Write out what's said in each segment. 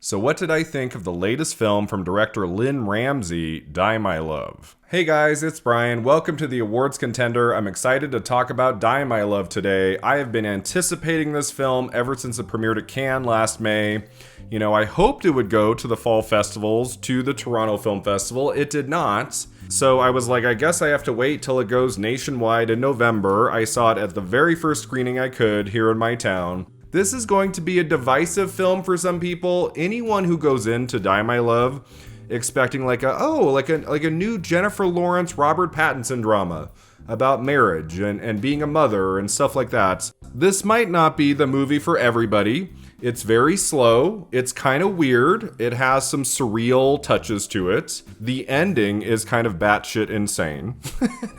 So what did I think of the latest film from director Lynn Ramsey, Die My Love? Hey guys, it's Brian. Welcome to the awards contender. I'm excited to talk about Die My Love today. I have been anticipating this film ever since it premiered at Cannes last May. I hoped it would go to the fall festivals, to the Toronto Film Festival. It did not. So I was like, I guess I have to wait till it goes nationwide in November. I saw it at the very first screening I could here in my town. This is going to be a divisive film for some people. Anyone who goes into Die My Love expecting like a new Jennifer Lawrence, Robert Pattinson drama about marriage and being a mother and stuff like that. This might not be the movie for everybody. It's very slow. It's kind of weird. It has some surreal touches to it. The ending is kind of batshit insane.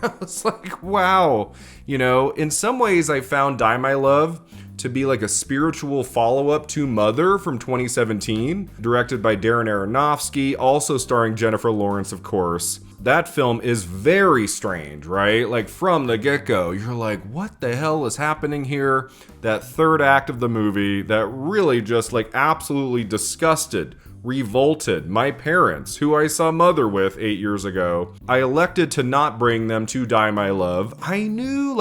I was like, wow. In some ways I found Die My Love to be like a spiritual follow-up to Mother from 2017, directed by Darren Aronofsky, also starring Jennifer Lawrence, of course. That film is very strange, right? Like from the get-go, you're like, what the hell is happening here? That third act of the movie that really just like absolutely disgusted, revolted my parents, who I saw Mother with 8 years ago. I elected to not bring them to Die My Love. I knew,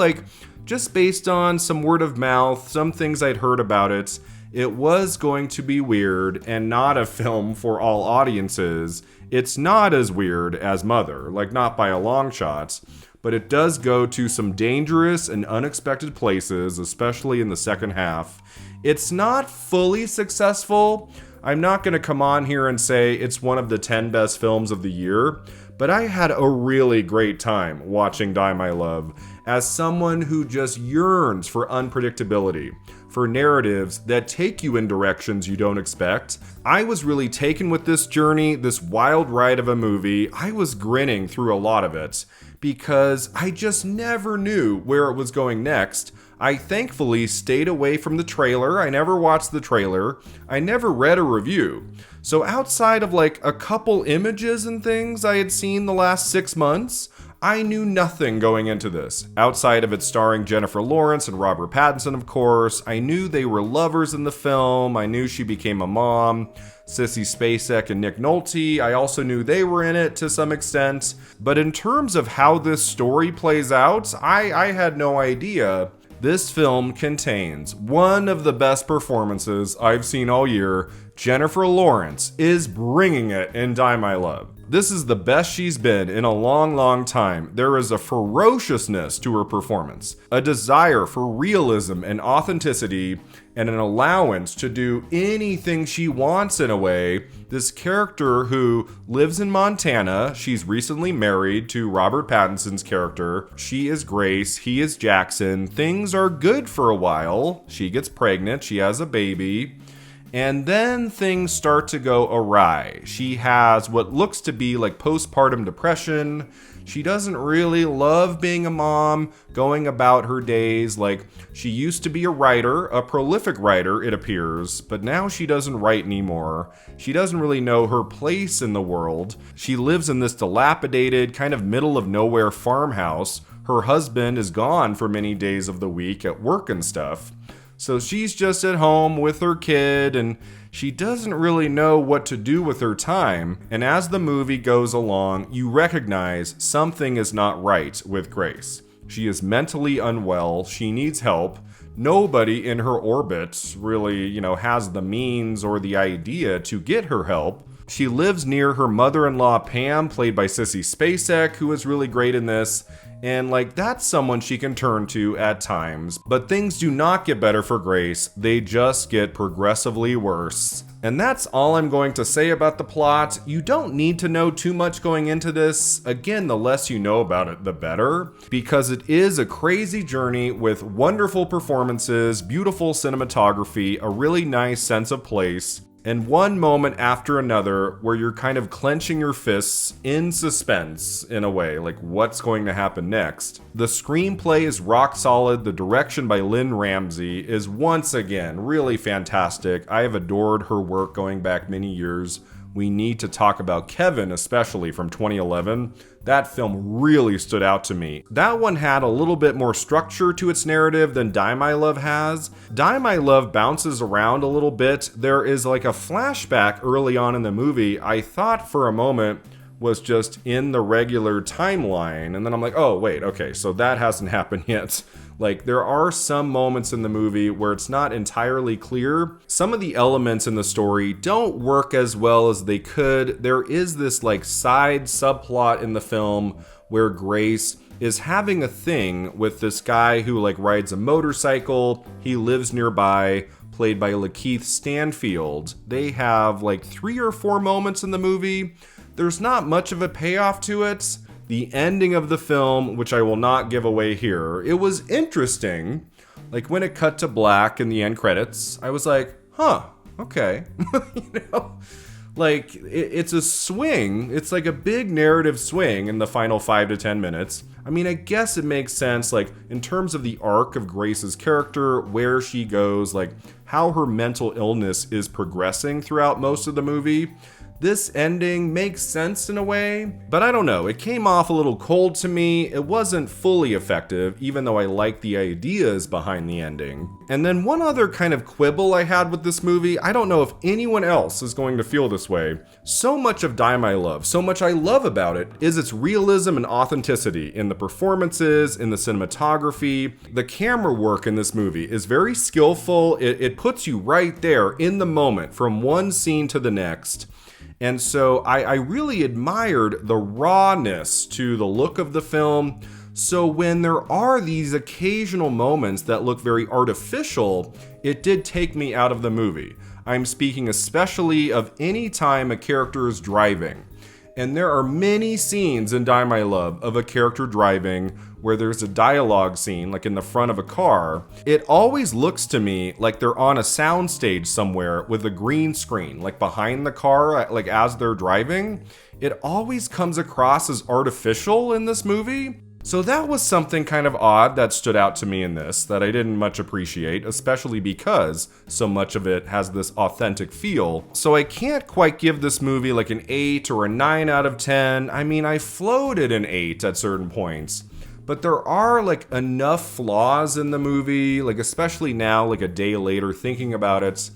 just based on some word of mouth, some things I'd heard about it, it was going to be weird and not a film for all audiences. It's not as weird as Mother, not by a long shot, but it does go to some dangerous and unexpected places, especially in the second half. It's not fully successful. I'm not going to come on here and say it's one of the 10 best films of the year, but I had a really great time watching Die My Love as someone who just yearns for unpredictability, for narratives that take you in directions you don't expect. I was really taken with this journey, this wild ride of a movie. I was grinning through a lot of it because I just never knew where it was going next. I thankfully stayed away from the trailer. I never watched the trailer. I never read a review. So outside of a couple images and things I had seen the last 6 months, I knew nothing going into this. Outside of it starring Jennifer Lawrence and Robert Pattinson, of course. I knew they were lovers in the film. I knew she became a mom. Sissy Spacek and Nick Nolte, I also knew they were in it to some extent. But in terms of how this story plays out, I had no idea. This film contains one of the best performances I've seen all year. Jennifer Lawrence is bringing it in Die My Love. This is the best she's been in a long, long time. There is a ferociousness to her performance, a desire for realism and authenticity, and an allowance to do anything she wants in a way. This character who lives in Montana, she's recently married to Robert Pattinson's character. She is Grace, he is Jackson. Things are good for a while. She gets pregnant, she has a baby. And then things start to go awry. She has what looks to be postpartum depression. She doesn't really love being a mom, going about her days. She used to be a writer, a prolific writer, it appears, but now she doesn't write anymore. She doesn't really know her place in the world. She lives in this dilapidated, kind of middle of nowhere farmhouse. Her husband is gone for many days of the week at work and stuff. So she's just at home with her kid, and she doesn't really know what to do with her time. And as the movie goes along, you recognize something is not right with Grace. She is mentally unwell. She needs help. Nobody in her orbit really, has the means or the idea to get her help. She lives near her mother-in-law, Pam, played by Sissy Spacek, who is really great in this. And that's someone she can turn to at times. But things do not get better for Grace. They just get progressively worse. And that's all I'm going to say about the plot. You don't need to know too much going into this. Again, the less you know about it, the better. Because it is a crazy journey with wonderful performances, beautiful cinematography, a really nice sense of place. And one moment after another where you're kind of clenching your fists in suspense in a way, what's going to happen next. The screenplay is rock solid. The direction by Lynn Ramsey is once again really fantastic. I have adored her work going back many years we need to talk about Kevin, especially from 2011. That film really stood out to me. That one had a little bit more structure to its narrative than Die My Love has. Die My Love bounces around a little bit. There is like a flashback early on in the movie I thought for a moment was just in the regular timeline. And then I'm like, oh, wait, okay, so that hasn't happened yet. Like, there are some moments in the movie where it's not entirely clear. Some of the elements in the story don't work as well as they could. There is this like side subplot in the film where Grace is having a thing with this guy who like rides a motorcycle. He lives nearby, played by Lakeith Stanfield. They have like 3 or 4 moments in the movie. There's not much of a payoff to it. The ending of the film, which I will not give away here, it was interesting. Like when it cut to black in the end credits, I was like, huh, okay. You know, like it's a swing. It's like a big narrative swing in the final 5 to 10 minutes. I mean, I guess it makes sense, like in terms of the arc of Grace's character, where she goes, like how her mental illness is progressing throughout most of the movie. This ending makes sense in a way, but I don't know, it came off a little cold to me. It wasn't fully effective, even though I liked the ideas behind the ending. And then one other kind of quibble I had with this movie, I don't know if anyone else is going to feel this way. So much of Die My Love, so much I love about it, is its realism and authenticity in the performances, in the cinematography. The camera work in this movie is very skillful. It puts you right there in the moment from one scene to the next. And so I really admired the rawness to the look of the film. So when there are these occasional moments that look very artificial, it did take me out of the movie. I'm speaking especially of any time a character is driving. And there are many scenes in Die My Love of a character driving where there's a dialogue scene, like in the front of a car. It always looks to me like they're on a soundstage somewhere with a green screen, like behind the car, like as they're driving. It always comes across as artificial in this movie. So that was something kind of odd that stood out to me in this that I didn't much appreciate, especially because so much of it has this authentic feel. So I can't quite give this movie like an 8 or a 9 out of 10. I mean, I floated an 8 at certain points. But there are like enough flaws in the movie, like especially now, like a day later thinking about it,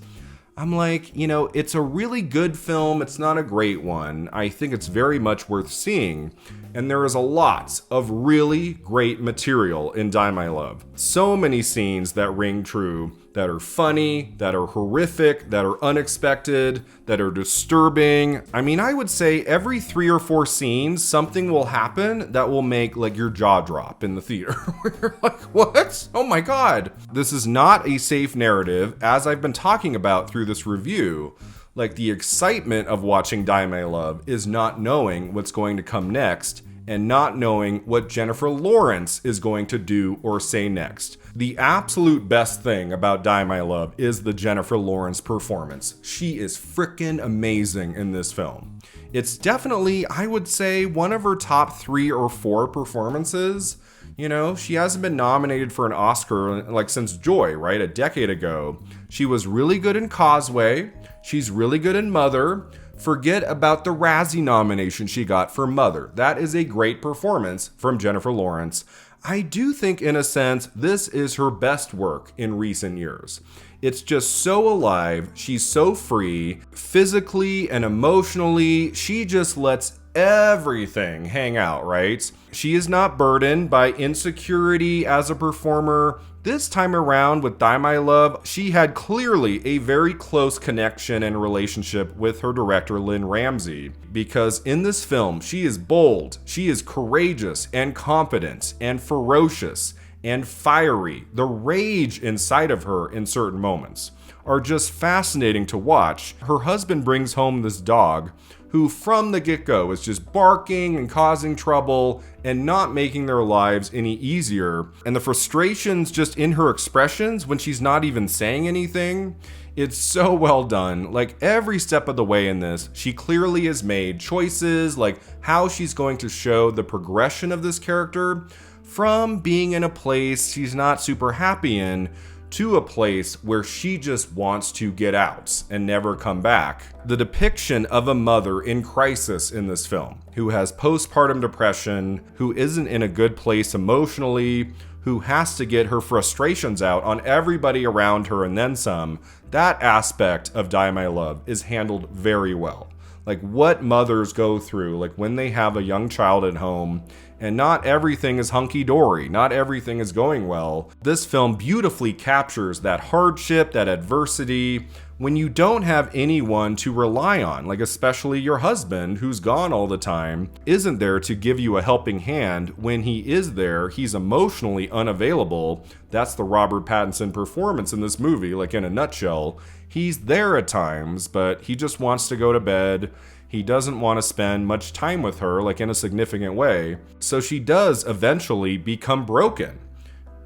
I'm like, you know, it's a really good film. It's not a great one. I think it's very much worth seeing. And there is a lot of really great material in Die My Love. So many scenes that ring true, that are funny, that are horrific, that are unexpected, that are disturbing. I mean, I would say every 3 or 4 scenes, something will happen that will make like your jaw drop in the theater. You're like, what? Oh my God. This is not a safe narrative, as I've been talking about through this review. Like the excitement of watching Die My Love is not knowing what's going to come next and not knowing what Jennifer Lawrence is going to do or say next. The absolute best thing about Die My Love is the Jennifer Lawrence performance. She is freaking amazing in this film. It's definitely, I would say, one of her top 3 or 4 performances. You know, she hasn't been nominated for an Oscar like since Joy, right? A decade ago. She was really good in Causeway. She's really good in Mother. Forget about the Razzie nomination she got for Mother. That is a great performance from Jennifer Lawrence. I do think, in a sense, this is her best work in recent years. It's just so alive. She's so free, physically and emotionally. She just lets everything hang out, right? She is not burdened by insecurity as a performer. This time around with Die My Love, she had clearly a very close connection and relationship with her director, Lynn Ramsey, because in this film, she is bold, she is courageous and confident and ferocious and fiery. The rage inside of her in certain moments are just fascinating to watch. Her husband brings home this dog who from the get-go is just barking and causing trouble and not making their lives any easier. And the frustrations just in her expressions when she's not even saying anything, it's so well done. Like every step of the way in this, she clearly has made choices, like how she's going to show the progression of this character from being in a place she's not super happy in to a place where she just wants to get out and never come back. The depiction of a mother in crisis in this film, who has postpartum depression, who isn't in a good place emotionally, who has to get her frustrations out on everybody around her and then some, that aspect of Die My Love is handled very well. Like what mothers go through, like when they have a young child at home, and not everything is hunky-dory, not everything is going well. This film beautifully captures that hardship, that adversity, when you don't have anyone to rely on, like especially your husband, who's gone all the time, isn't there to give you a helping hand. When he is there, he's emotionally unavailable. That's the Robert Pattinson performance in this movie, like in a nutshell. He's there at times, but he just wants to go to bed. He doesn't want to spend much time with her, like in a significant way. So she does eventually become broken.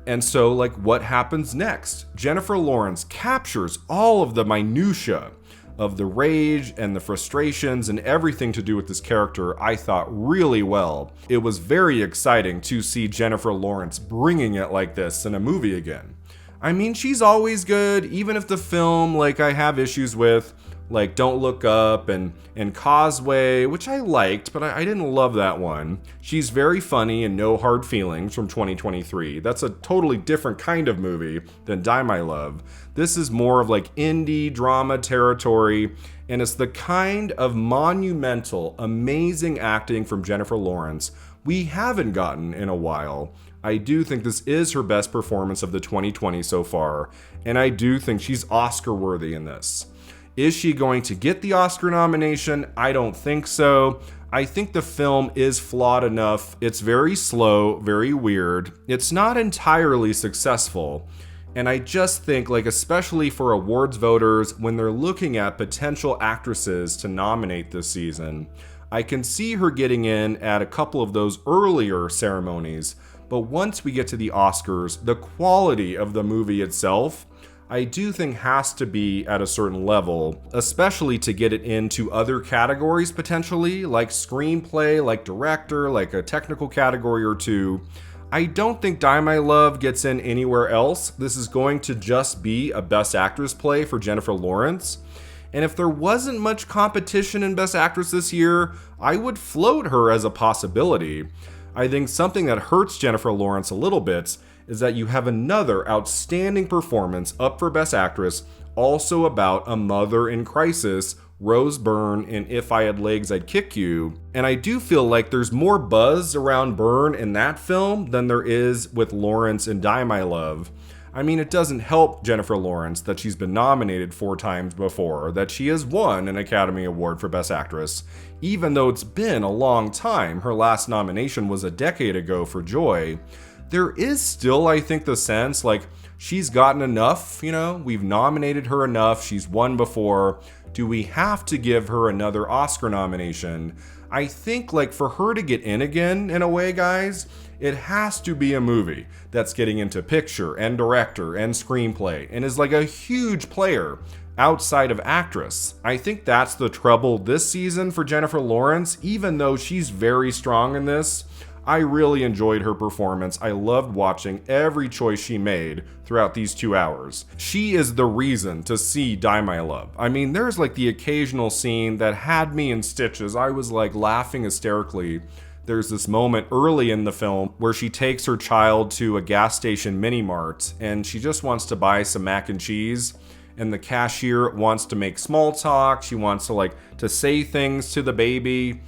And so, like, what happens next? Jennifer Lawrence captures all of the minutia of the rage and the frustrations and everything to do with this character, I thought, really well. It was very exciting to see Jennifer Lawrence bringing it like this in a movie again. I mean, she's always good, even if the film, like, I have issues with, like Don't Look Up and Causeway, which I liked, but I didn't love that one. She's very funny in No Hard Feelings from 2023. That's a totally different kind of movie than Die My Love. This is more of like indie drama territory, and it's the kind of monumental, amazing acting from Jennifer Lawrence we haven't gotten in a while. I do think this is her best performance of the 2020 so far, and I do think she's Oscar worthy in this. Is she going to get the Oscar nomination? I don't think so. I think the film is flawed enough. It's very slow, very weird. It's not entirely successful. And I just think, like, especially for awards voters, when they're looking at potential actresses to nominate this season, I can see her getting in at a couple of those earlier ceremonies. But once we get to the Oscars, the quality of the movie itself, I do think has to be at a certain level, especially to get it into other categories potentially, like screenplay, like director, like a technical category or two. I don't think Die My Love gets in anywhere else. This is going to just be a Best Actress play for Jennifer Lawrence. And if there wasn't much competition in Best Actress this year, I would float her as a possibility. I think something that hurts Jennifer Lawrence a little bit is that you have another outstanding performance up for Best Actress, also about a mother in crisis, Rose Byrne in If I Had Legs, I'd Kick You. And I do feel like there's more buzz around Byrne in that film than there is with Lawrence in Die My Love. I mean, it doesn't help Jennifer Lawrence that she's been nominated 4 times before, that she has won an Academy Award for Best Actress, even though it's been a long time. Her last nomination was a decade ago for Joy. There is still, I think, the sense, like, she's gotten enough, you know? We've nominated her enough, she's won before. Do we have to give her another Oscar nomination? I think, like, for her to get in again, in a way, guys, it has to be a movie that's getting into picture and director and screenplay and is like a huge player outside of actress. I think that's the trouble this season for Jennifer Lawrence. Even though she's very strong in this, I really enjoyed her performance. I loved watching every choice she made throughout these 2 hours. She is the reason to see Die My Love. I mean, there's like the occasional scene that had me in stitches. I was like laughing hysterically. There's this moment early in the film where she takes her child to a gas station mini mart and she just wants to buy some mac and cheese. And the cashier wants to make small talk. She wants to say things to the baby.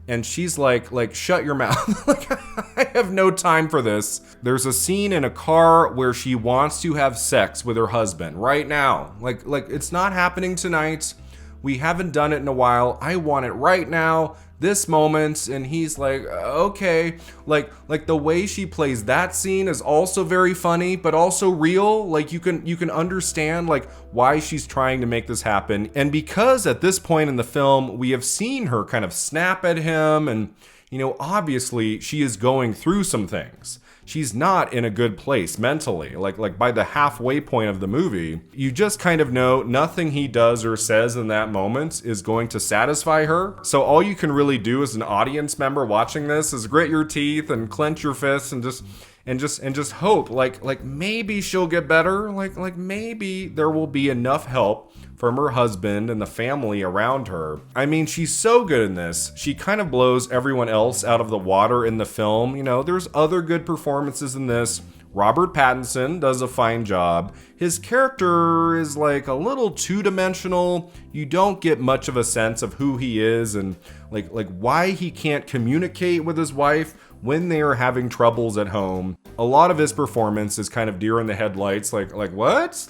And she's like, shut your mouth. Like, I have no time for this. There's a scene in a car where she wants to have sex with her husband right now. Like it's not happening tonight. We haven't done it in a while. I want it right now, this moment. And he's like, okay. Like the way she plays that scene is also very funny, but also real. Like you can understand like why she's trying to make this happen. And because at this point in the film, we have seen her kind of snap at him and, you know, obviously she is going through some things. She's not in a good place mentally. Like by the halfway point of the movie, you just kind of know nothing he does or says in that moment is going to satisfy her. So all you can really do as an audience member watching this is grit your teeth and clench your fists and just and just hope like maybe she'll get better, like maybe there will be enough help from her husband and the family around her. I mean, she's so good in this. She kind of blows everyone else out of the water in the film. You know, there's other good performances in this. Robert Pattinson does a fine job. His character is like a little two-dimensional. You don't get much of a sense of who he is and like why he can't communicate with his wife when they are having troubles at home. A lot of his performance is kind of deer in the headlights, like what?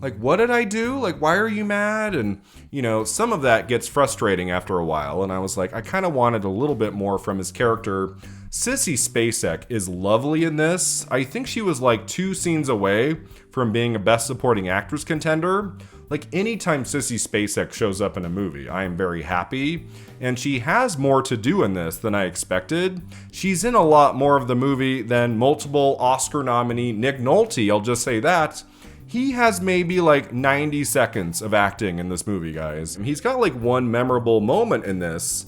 Like, what did I do? Like, why are you mad? And, you know, some of that gets frustrating after a while. And I was like, I kind of wanted a little bit more from his character. Sissy Spacek is lovely in this. I think she was like 2 scenes away from being a Best Supporting Actress contender. Like, anytime Sissy Spacek shows up in a movie, I am very happy. And she has more to do in this than I expected. She's in a lot more of the movie than multiple Oscar nominee Nick Nolte, I'll just say that. He has maybe like 90 seconds of acting in this movie, guys. He's got like one memorable moment in this.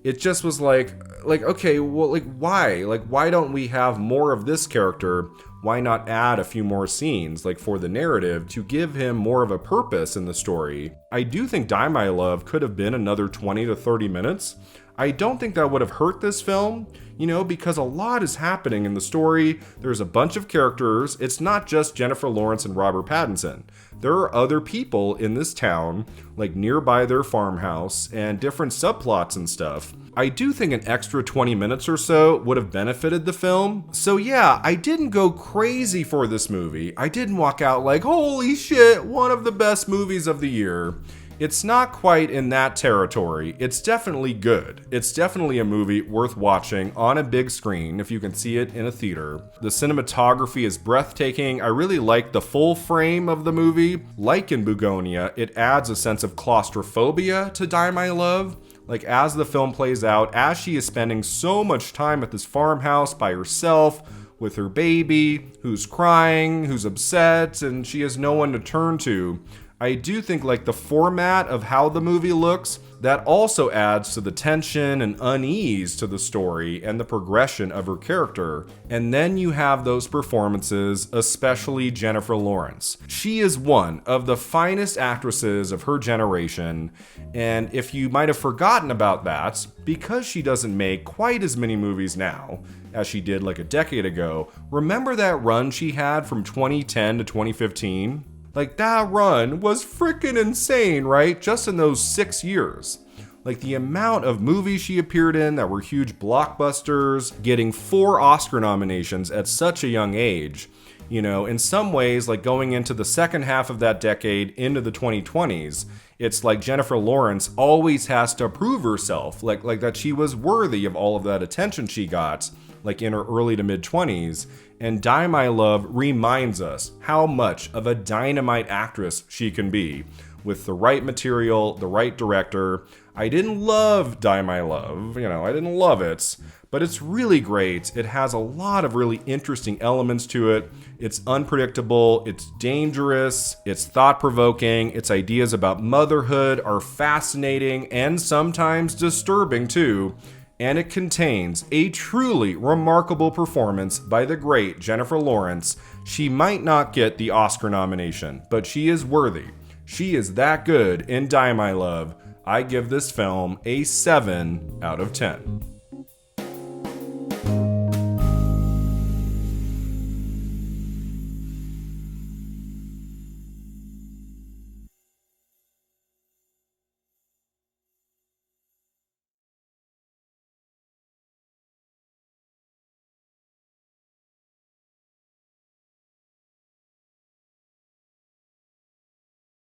It just was like, okay, well, like why? Like, why don't we have more of this character? Why not add a few more scenes, like for the narrative, to give him more of a purpose in the story? I do think Die My Love could have been another 20 to 30 minutes. I don't think that would have hurt this film, you know, because a lot is happening in the story. There's a bunch of characters. It's not just Jennifer Lawrence and Robert Pattinson. There are other people in this town, like nearby their farmhouse, and different subplots and stuff. I do think an extra 20 minutes or so would have benefited the film. So yeah, I didn't go crazy for this movie. I didn't walk out like, holy shit, one of the best movies of the year. It's not quite in that territory. It's definitely good. It's definitely a movie worth watching on a big screen if you can see it in a theater. The cinematography is breathtaking. I really like the full frame of the movie. Like in Bugonia, it adds a sense of claustrophobia to Die My Love. Like, as the film plays out, as she is spending so much time at this farmhouse by herself, with her baby, who's crying, who's upset, and she has no one to turn to. I do think like the format of how the movie looks, that also adds to the tension and unease to the story and the progression of her character. And then you have those performances, especially Jennifer Lawrence. She is one of the finest actresses of her generation, and if you might have forgotten about that, because she doesn't make quite as many movies now as she did like a decade ago, remember that run she had from 2010 to 2015? Like, that run was freaking insane, right? Just in those 6 years. Like, the amount of movies she appeared in that were huge blockbusters, getting 4 Oscar nominations at such a young age. You know, in some ways, like going into the second half of that decade, into the 2020s, it's like Jennifer Lawrence always has to prove herself, like that she was worthy of all of that attention she got, like in her early to mid-20s. And Die My Love reminds us how much of a dynamite actress she can be with the right material, the right director. I didn't love Die My Love, you know, I didn't love it, but it's really great. It has a lot of really interesting elements to it. It's unpredictable, it's dangerous, it's thought-provoking, its ideas about motherhood are fascinating and sometimes disturbing too. And it contains a truly remarkable performance by the great Jennifer Lawrence. She might not get the Oscar nomination, but she is worthy. She is that good in Die My Love. I give this film a 7 out of 10.